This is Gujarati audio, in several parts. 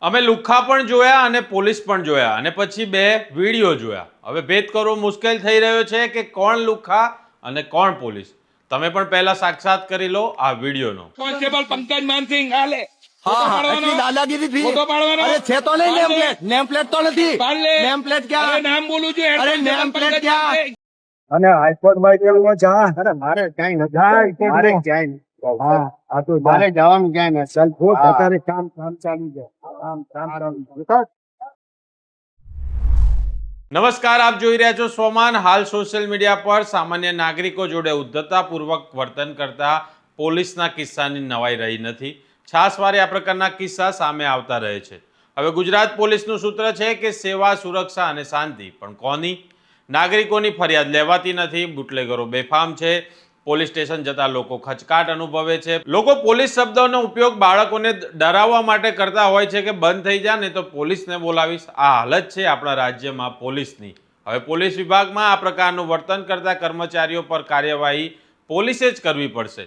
અમે લુખ્ખા પણ જોયા અને પોલીસ પણ જોયા અને પછી બે વિડીયો જોયા. હવે ભેદ કરવો મુશ્કેલ થઈ રહ્યો છે કે કોણ લુખ્ખા અને કોણ પોલીસ. તમે પણ પહેલા સાક્ષાત કરી લો આ વિડીયોનો. કોન્સ્ટેબલ પંકજ માનસિંહ હાલે હા એટલી દાદાગીરી થી ફોટો પાડવાનો. અરે છે તો નહીં નેમ પ્લેટ તો નથી પાડ લે. નેમ પ્લેટ અરે ક્યાં નામ બોલું છું અરે નેમ પ્લેટ ક્યાં અને આઈફોન માં જા અરે મારે ક્યાંય ન જાય મારે ક્યાંય નહીં. હા આ તો મારે જવાનું ક્યાંય ન ચાલ ખૂબ અત્યારે કામ ચાલુ છે કામ ચાલુ છે. નમસ્કાર, આપ જોઈ રહ્યા છો સ્વમાન. હાલ સોશિયલ મીડિયા પર સામાન્ય નાગરિકો જોડે ઉદ્ધતતાપૂર્વક વર્તન કરતા પોલીસના કિસ્સાની નવાઈ રહી નથી. છાસવારે આ પ્રકારના કિસ્સા સામે આવતા રહે છે. હવે ગુજરાત પોલીસનું સૂત્ર છે કે સેવા, સુરક્ષા અને શાંતિ, પણ કોની? નાગરિકોની ફરિયાદ લેવાતી નથી. બુટલેગરો બેફામ છે. પોલીસ સ્ટેશન જતા લોકો ખચકાટ અનુભવે છે. લોકો પોલીસ શબ્દોનો ઉપયોગ બાળકોને ડરાવવા માટે કરતા હોય છે કે બંધ થઈ જા નહીં તો પોલીસને બોલાવીશ. આ હાલત છે આપણા રાજ્યમાં પોલીસની. હવે પોલીસ વિભાગમાં આ પ્રકારનું વર્તન કરતા કર્મચારીઓ પર કાર્યવાહી પોલીસે જ કરવી પડશે.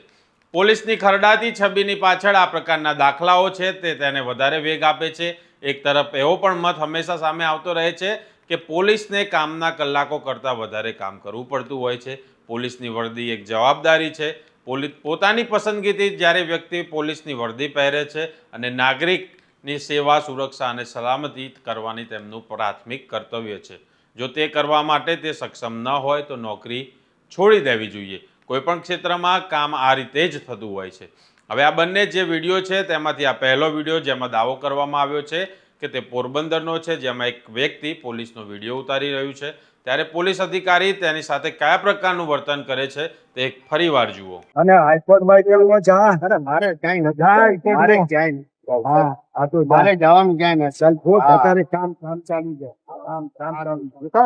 પોલીસની ખરડાતી છબીની પાછળ આ પ્રકારના દાખલાઓ છે તે તેને વધારે વેગ આપે છે. એક તરફ એવો પણ મત હંમેશા સામે આવતો રહે છે કે પોલીસને કામના કલાકો કરતાં વધારે કામ કરવું પડતું હોય છે. પોલીસની વર્દી એક જવાબદારી છે. પોતાની પસંદગીથી જ્યારે વ્યક્તિ પોલીસની વર્દી પહેરે છે અને નાગરિકની સેવા, સુરક્ષા અને સલામતી કરવાની તેમનું પ્રાથમિક કર્તવ્ય છે. જો તે કરવા માટે તે સક્ષમ ન હોય તો નોકરી છોડી દેવી જોઈએ. કોઈપણ ક્ષેત્રમાં કામ આ રીતે જ થતું હોય છે. હવે આ બંને જે વિડીયો છે તેમાંથી આ પહેલો વિડીયો જેમાં દાવો કરવામાં આવ્યો છે કે તે પોરબંદરનો છે, જેમાં એક વ્યક્તિ પોલીસનો વિડીયો ઉતારી રહ્યું છે, ત્યારે પોલીસ અધિકારી તેની સાથે કયા પ્રકારનું વર્તન કરે છે તે ફરીવાર જુઓ. અને આઈફોન માં જા અરે મારે ક્યાંય ન જાય મારે ક્યાંય નહીં. હા આ તો મારે જવાનું ક્યાંય ન ચાલ ખૂબ અત્યારે કામ ચાલુ છે કામ ચાલુ છે.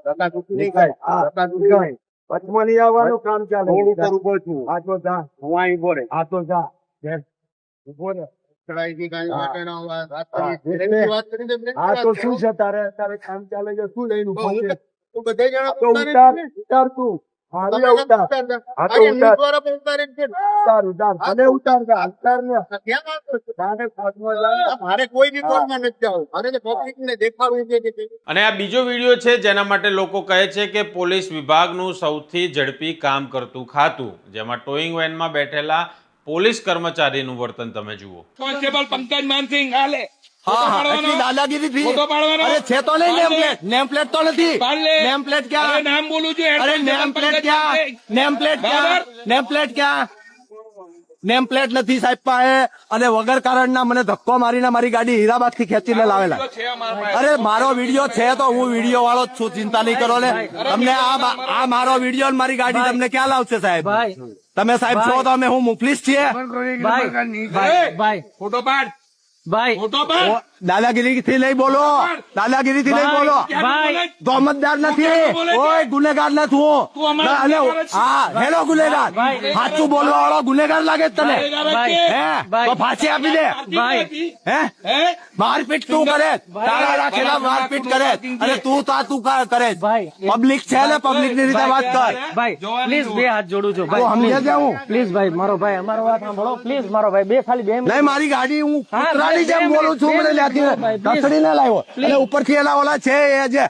રકા તૂટી નહીં ખાય રકા તૂટી જાય પચમાં નહીં આવવાનું કામ ચાલે. હું ઉપર ઉભો છું. આ તો જા હું અહીં ઉભો રહે. આ તો જા ઉભો રહે. આ તો શું છે તારે કામ ચાલે છે શું લઈને ઉભો છે? ઉતાર તું મારી ઉતાર આ તો ઉતાર ઉતાર અને ઉતાર મારે કોઈ બી કોર્ટમાં નથી જવું. મારે પબ્લિક ને દેખાડવું છે. અને આ બીજો વિડીયો છે જેના માટે લોકો કહે છે કે પોલીસ વિભાગનું સૌથી ઝડપી કામ કરતું ખાતું, જેમાં ટોઈંગ વેનમાં બેઠેલા પોલીસ કર્મચારીનું વર્તન તમે જુઓ. કોન્સ્ટેબલ પંકજ માનસિંહ હાલે હા એટલી દાદાગીરી થી ફોટો પાડવાનો. અરે છે તો નહીં નેમ પ્લેટ તો નથી પાડ લે. નેમ પ્લેટ અરે ક્યાં નામ બોલું છું અરે નેમ પ્લેટ ક્યાં નેમ પ્લેટ ક્યાં નેમ પ્લેટ ક્યાં નેમ પ્લેટ નથી સાહેબ પાસે અને વગર કારણના મને ધક્કો મારીને મારી ગાડી હીરાબાગ થી ખેંચીને લાવેલા. છે અમારા પાસે. અરે મારો વિડીયો છે તો હું વિડીયો વાળો જ છું, ચિંતા નહીં કરો ને. તમને આ મારો વિડીયો ને મારી ગાડી તમને ક્યાં લાવશે સાહેબ? તમે સાહેબ છો તો અમે હું મુફલીસ છીએ? ફોટો પાડ ભાઈ ફોટો પાડ. દાદાગીરી થી નહીં બોલો, દાદાગીરી થી નહીં બોલો. ભાઈ દોમતદાર નથી, ઓય ગુનેગાર નથી હું. હા હેલો ગુનેગાર, સાચું બોલવા વાળો ગુનેગાર લાગે છે તને? હે તો ફાંસી આપી દે. હે મારપીટ તું કરે, તારા રાખેલા મારપીટ કરે અને તું કરે. પબ્લિક છે ને, પબ્લિક ની રીતે વાત કર. ભાઈ પ્લીઝ બે હાથ જોડું છું તું સમજે છે હું? પ્લીઝ ભાઈ મારો ભાઈ અમારો વાત સાંભળો પ્લીઝ મારો ભાઈ બે ખાલી બે નહીં મારી ગાડી હું કૂતરાની જેમ બોલું છું, મને ત્યાંથી કસડીને લાવ્યો અને ઉપરથી એના ઓલા છે એ જે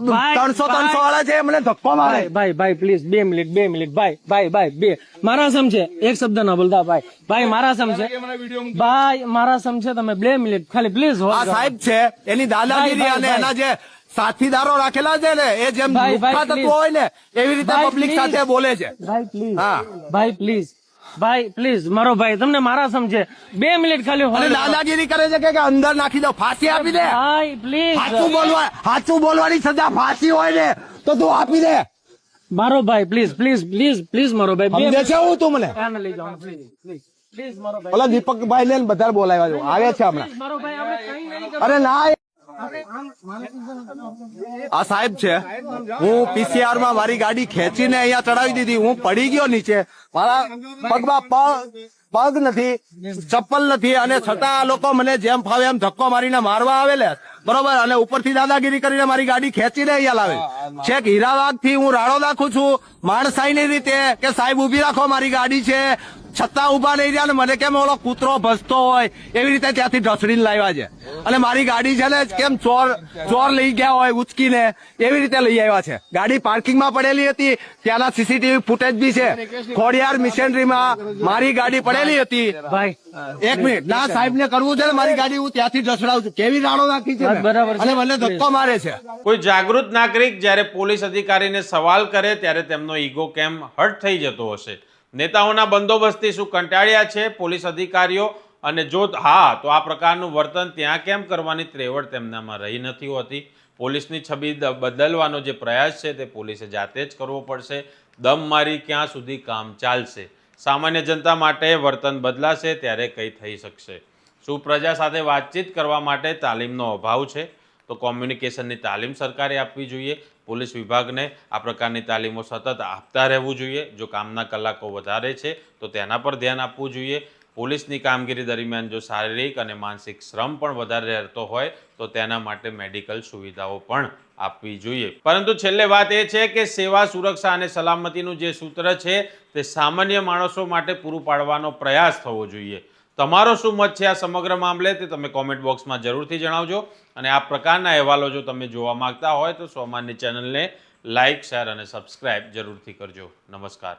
300 વાળા છે મને ધક્કો મારે. ભાઈ પ્લીઝ 2 મિનિટ ભાઈ બે મારા સમજે એક શબ્દ ના બોલતા ભાઈ મારા સમજે ભાઈ મારા સમજે તમે 2 મિનિટ ખાલી પ્લીઝ. આ સાહેબ છે એની દાદાગીરી અને એના જે સાથીદારો રાખેલા છે ને એ જેમ લુખ્ખા તત્વો હોય ને એવી રીતે પબ્લિક સાથે બોલે છે. ભાઈ પ્લીઝ મારો ભાઈ તમને મારા સમજે 2 મિનિટ ખાલી અને દાદાગીરી કરે છે કે અંદર નાખી દો, ફાંસી આપી દે. ભાઈ પ્લીઝ સાચું બોલવાની સજા ફાંસી હોય ને તો તું આપી દે મારો ભાઈ પ્લીઝ મારો ભાઈ સમજે છે હું તું મને? લઈ જાઓ પ્લીઝ મારો ભાઈ. ઓલા દીપકભાઈ ને બધા બોલાવ્યા આવે છે હમણાં. મારો ભાઈ આપણે કઈ નહીં અરે ના આ સાહેબ છે, હું પીસીઆર માં મારી ગાડી ખેંચીને અહીંયા ચડાવી દીધી. હું પડી ગયો નીચે, મારા પગમાં પગ નથી, ચપ્પલ નથી અને છતાં આ લોકો મને જેમ ફાવે એમ ધક્કો મારીને મારવા આવેલા બરોબર. અને ઉપરથી દાદાગીરી કરીને મારી ગાડી ખેંચીને અહીંયા લાવે. છેક હીરાબાગ થી હું રાડો નાખું છું માણસાઈની રીતે કે સાહેબ ઉભી રાખો મારી ગાડી છે, છતાં ઉભા નહીં રહ્યા ને મને કેમ ઓલો કૂતરો ભસતો હોય એવી રીતે ત્યાંથી ઢસડીને લાવ્યા છે અને મારી ગાડી છે ને કેમ ચોર લઈ ગયા હોય ઉચકીને એવી રીતે લઈ આવ્યા છે. ગાડી પાર્કિંગમાં પડેલી હતી, ત્યાંના સીસીટીવી ફૂટેજ બી છે. ખોડિયાર મિશનરીમાં મારી ગાડી પડેલી હતી. ભાઈ એક મિનિટ, ના સાહેબ ને કરવું છે ને મારી ગાડી હું ત્યાંથી ઢસડાવું છું. કેવી રાડો નાખી છે મેં. બરાબર છે. અને મને ધક્કો મારે છે. કોઈ જાગૃત નાગરિક જ્યારે પોલીસ અધિકારીને સવાલ કરે ત્યારે તેમનો ઈગો કેમ હર્ટ થઈ જતો હશે? નેતાઓના બંદોબસ્તથી શું કંટાળ્યા છે પોલીસ અધિકારીઓ? અને જો હા, તો આ પ્રકારનું વર્તન ત્યાં કેમ કરવાની ત્રેવડ તેમનામાં રહી નથી હોતી? પોલીસની છબી બદલવાનો જે પ્રયાસ છે તે પોલીસે જાતે જ કરવો પડશે. દમ મારી ક્યાં સુધી કામ ચાલશે? સામાન્ય જનતા માટે વર્તન બદલાશે ત્યારે કંઈ થઈ શકશે? શું પ્રજા સાથે વાતચીત કરવા માટે તાલીમનો અભાવ છે? તો કોમ્યુનિકેશનની તાલીમ સરકારે આપવી જોઈએ. પોલીસ વિભાગને આ પ્રકારની તાલીમો સતત આપતા રહેવું જોઈએ. જો કામના કલાકો વધારે છે તો તેના પર ધ્યાન આપવું જોઈએ. પોલીસની કામગીરી દરમિયાન જો શારીરિક અને માનસિક શ્રમ પણ વધારે રહેતો હોય તો તેના માટે મેડિકલ સુવિધાઓ પણ આપવી જોઈએ. પરંતુ છેલ્લે વાત એ છે કે સેવા, સુરક્ષા અને સલામતીનું જે સૂત્ર છે તે સામાન્ય માણસો માટે પૂરું પાડવાનો પ્રયાસ થવો જોઈએ. તમારો શું મત છે આ સમગ્ર મામલે તે તમે કોમેન્ટ બોક્સમાં જરૂરથી જણાવજો. અને આ પ્રકારના અહેવાલો જો તમે જોવા માંગતા હોય તો સોમાનની ચેનલને લાઇક, શેર અને સબસ્ક્રાઇબ જરૂરથી કરજો. નમસ્કાર.